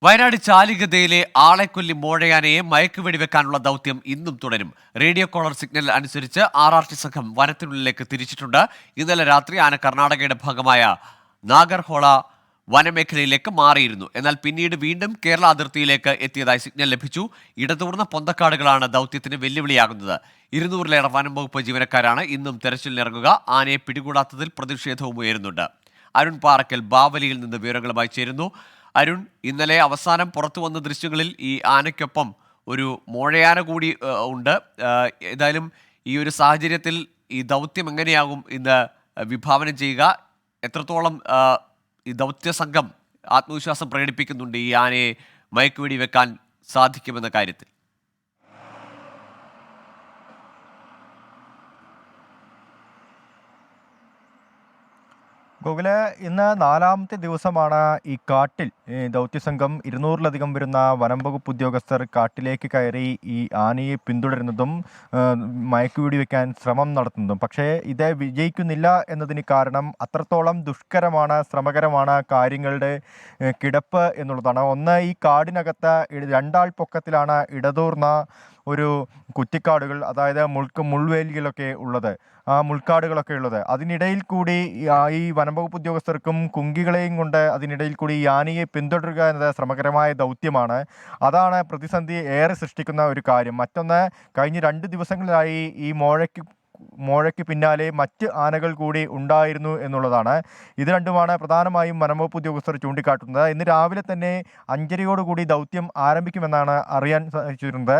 വയനാട് ചാലികതയിലെ ആളെക്കൊല്ലി മോഴയാനയെ മയക്കുവെടി വെക്കാനുള്ള ദൗത്യം ഇന്നും തുടരും. റേഡിയോ കോളർ സിഗ്നൽ അനുസരിച്ച് RRT സംഘം വനത്തിനുള്ളിലേക്ക് തിരിച്ചിട്ടുണ്ട്. ഇന്നലെ രാത്രി ആന കർണാടകയുടെ ഭാഗമായ നാഗർഹോള വനമേഖലയിലേക്ക് മാറിയിരുന്നു. എന്നാൽ പിന്നീട് വീണ്ടും കേരള അതിർത്തിയിലേക്ക് എത്തിയതായി സിഗ്നൽ ലഭിച്ചു. ഇടതൂർന്ന പൊന്തക്കാടുകളാണ് ദൗത്യത്തിന് വെല്ലുവിളിയാകുന്നത്. 200-ലേറെ വനം വകുപ്പ് ജീവനക്കാരാണ് ഇന്നും തെരച്ചിലിനിറങ്ങുക. ആനയെ പിടികൂടാത്തതിൽ പ്രതിഷേധവും ഉയരുന്നുണ്ട്. അരുൺ പാറക്കൽ ബാവലിയിൽ നിന്ന് വിവരങ്ങളുമായി ചേരുന്നു. അരുൺ, ഇന്നലെ അവസാനം പുറത്തു വന്ന ദൃശ്യങ്ങളിൽ ഈ ആനയ്ക്കൊപ്പം ഒരു മോഴയാന കൂടി ഉണ്ട്. ഏതായാലും ഈ ഒരു സാഹചര്യത്തിൽ ഈ ദൗത്യം എങ്ങനെയാകും ഇന്ന് വിഭാവനം ചെയ്യുക? എത്രത്തോളം ഈ ദൗത്യ സംഘം ആത്മവിശ്വാസം പ്രകടിപ്പിക്കുന്നുണ്ട് ഈ ആനയെ മയക്കുവെടി വെക്കാൻ സാധിക്കുമെന്ന കാര്യത്തിൽ? ഗോകുലെ, ഇന്ന് 4-ാമത്തെ ദിവസമാണ് ഈ കാട്ടിൽ ദൗത്യസംഘം 200-ലധികം വരുന്ന വനം വകുപ്പ് ഉദ്യോഗസ്ഥർ കാട്ടിലേക്ക് കയറി ഈ ആനയെ പിന്തുടരുന്നതും മയക്കുവെടി വെക്കാൻ ശ്രമം നടത്തുന്നതും. പക്ഷേ ഇത് വിജയിക്കുന്നില്ല എന്നതിന് കാരണം അത്രത്തോളം ദുഷ്കരമാണ്, ശ്രമകരമാണ് കാര്യങ്ങളുടെ കിടപ്പ് എന്നുള്ളതാണ്. ഒന്ന്, ഈ കാടിനകത്ത് 2 ആൾ പൊക്കത്തിലാണ് ഇടതൂർന്ന ഒരു കുറ്റിക്കാടുകൾ, അതായത് മുൾവേലികളൊക്കെ ഉള്ളത്, ആ മുൾക്കാടുകളൊക്കെ ഉള്ളത്. അതിനിടയിൽ കൂടി ഈ വനംവകുപ്പ് ഉദ്യോഗസ്ഥർക്കും കുങ്കികളെയും കൊണ്ട് അതിനിടയിൽ കൂടി ഈ ആനയെ പിന്തുടരുക എന്നത് ശ്രമകരമായ ദൗത്യമാണ്. അതാണ് പ്രതിസന്ധി ഏറെ സൃഷ്ടിക്കുന്ന ഒരു കാര്യം. മറ്റൊന്ന്, കഴിഞ്ഞ 2 ദിവസങ്ങളിലായി ഈ മോഴയ്ക്ക് പിന്നാലെ മറ്റ് ആനകൾ കൂടി ഉണ്ടായിരുന്നു എന്നുള്ളതാണ്. ഇത് രണ്ടുമാണ് പ്രധാനമായും വനംവകുപ്പ് ഉദ്യോഗസ്ഥർ ചൂണ്ടിക്കാട്ടുന്നത്. ഇന്ന് രാവിലെ തന്നെ 5:30യോടുകൂടി ദൗത്യം ആരംഭിക്കുമെന്നാണ് അറിയാൻ സാധിച്ചിരുന്നത്.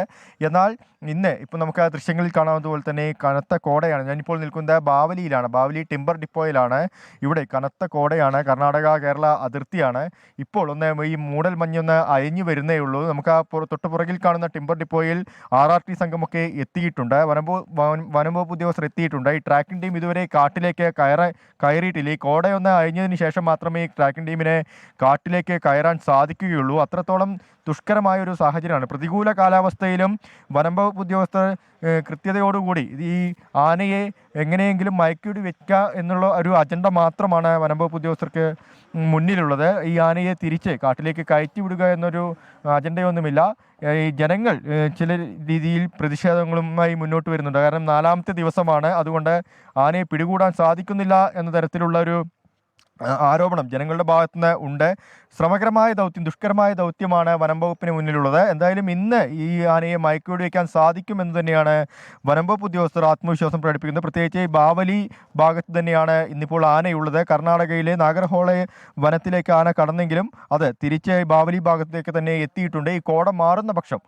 എന്നാൽ ഇന്ന് ഇപ്പോൾ നമുക്ക് ആ ദൃശ്യങ്ങളിൽ കാണാവുന്നതുപോലെ തന്നെ കനത്ത കോടയാണ്. ഞാനിപ്പോൾ നിൽക്കുന്നത് ബാവലിയിലാണ്, ബാവലി ടിമ്പർ ഡിപ്പോയിലാണ്. ഇവിടെ കനത്ത കോടയാണ്, കർണാടക കേരള അതിർത്തിയാണ്. ഇപ്പോൾ ഈ മൂടൽ മഞ്ഞൊന്ന് അയഞ്ഞു വരുന്നേ ഉള്ളൂ. നമുക്ക് ആ തൊട്ട് പുറകിൽ കാണുന്ന ടിമ്പർ ഡിപ്പോയിൽ RRT സംഘമൊക്കെ എത്തിയിട്ടുണ്ട്, വനംവകുപ്പ് ഉദ്യോഗസ്ഥർ എത്തിയിട്ടുണ്ട്. ഈ ട്രാക്കിംഗ് ടീം ഇതുവരെ കാട്ടിലേക്ക് കയറിയിട്ടില്ല. ഈ കോടയൊന്ന് അയഞ്ഞതിന് ശേഷം മാത്രമേ ഈ ട്രാക്കിംഗ് ടീമിന് കാട്ടിലേക്ക് കയറാൻ സാധിക്കുകയുള്ളൂ. അത്രത്തോളം ദുഷ്കരമായ ഒരു സാഹചര്യമാണ്. പ്രതികൂല കാലാവസ്ഥയിലും വനംവകുപ്പ് ഉദ്യോഗസ്ഥർ കൃത്യതയോടുകൂടി ഈ ആനയെ എങ്ങനെയെങ്കിലും മയക്കുവെടി വെക്കുക എന്നുള്ള ഒരു അജണ്ട മാത്രമാണ് വനംവകുപ്പ് ഉദ്യോഗസ്ഥർക്ക് മുന്നിലുള്ളത്. ഈ ആനയെ തിരിച്ച് കാട്ടിലേക്ക് കയറ്റി വിടുക എന്നൊരു അജണ്ടയൊന്നുമില്ല. ഈ ജനങ്ങൾ ചില രീതിയിൽ പ്രതിഷേധങ്ങളുമായി മുന്നോട്ട് വരുന്നുണ്ട്. കാരണം 4-ാമത്തെ ദിവസമാണ്, അതുകൊണ്ട് ആനയെ പിടികൂടാൻ സാധിക്കുന്നില്ല എന്ന തരത്തിലുള്ള ഒരു ആരോപണം ജനങ്ങളുടെ ഭാഗത്തുനിന്ന് ഉണ്ട്. ശ്രമകരമായ ദൗത്യം, ദുഷ്കരമായ ദൗത്യമാണ് വനം വകുപ്പിന് മുന്നിലുള്ളത്. എന്തായാലും ഇന്ന് ഈ ആനയെ മയക്കുവെടി വയ്ക്കാൻ സാധിക്കുമെന്ന് തന്നെയാണ് വനം വകുപ്പ് ഉദ്യോഗസ്ഥർ ആത്മവിശ്വാസം പ്രകടിപ്പിക്കുന്നത്. പ്രത്യേകിച്ച് ഈ ബാവലി ഭാഗത്ത് തന്നെയാണ് ഇന്നിപ്പോൾ ആനയുള്ളത്. കർണാടകയിലെ നാഗർഹോള വനത്തിലേക്ക് ആന കടന്നെങ്കിലും അത് തിരിച്ച് ബാവലി ഭാഗത്തേക്ക് തന്നെ എത്തിയിട്ടുണ്ട്. ഈ കോട മാറുന്ന പക്ഷം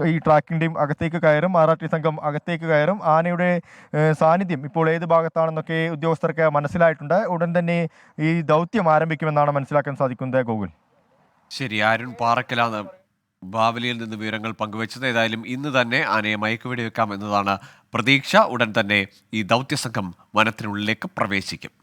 ഈ ട്രാക്കിംഗ് ടീം അകത്തേക്ക് കയറും, RRT സംഘം അകത്തേക്ക് കയറും. ആനയുടെ സാന്നിധ്യം ഇപ്പോൾ ഏത് ഭാഗത്താണെന്നൊക്കെ ഉദ്യോഗസ്ഥർക്ക് മനസ്സിലായിട്ടുണ്ട്. ഉടൻ തന്നെ ഈ ദൗത്യം ആരംഭിക്കുമെന്നാണ് മനസ്സിലാക്കാൻ സാധിക്കുന്നത്. ഗോകുൽ, ശരി. അരുൺ പാറക്കലാണ് ബാവലിയിൽ നിന്ന് വിവരങ്ങൾ പങ്കുവച്ചത്. ഏതായാലും ഇന്ന് തന്നെ ആനയെ മയക്കുവെടി വെക്കാം എന്നതാണ് പ്രതീക്ഷ. ഉടൻ തന്നെ ഈ ദൗത്യസംഘം വനത്തിനുള്ളിലേക്ക് പ്രവേശിക്കും.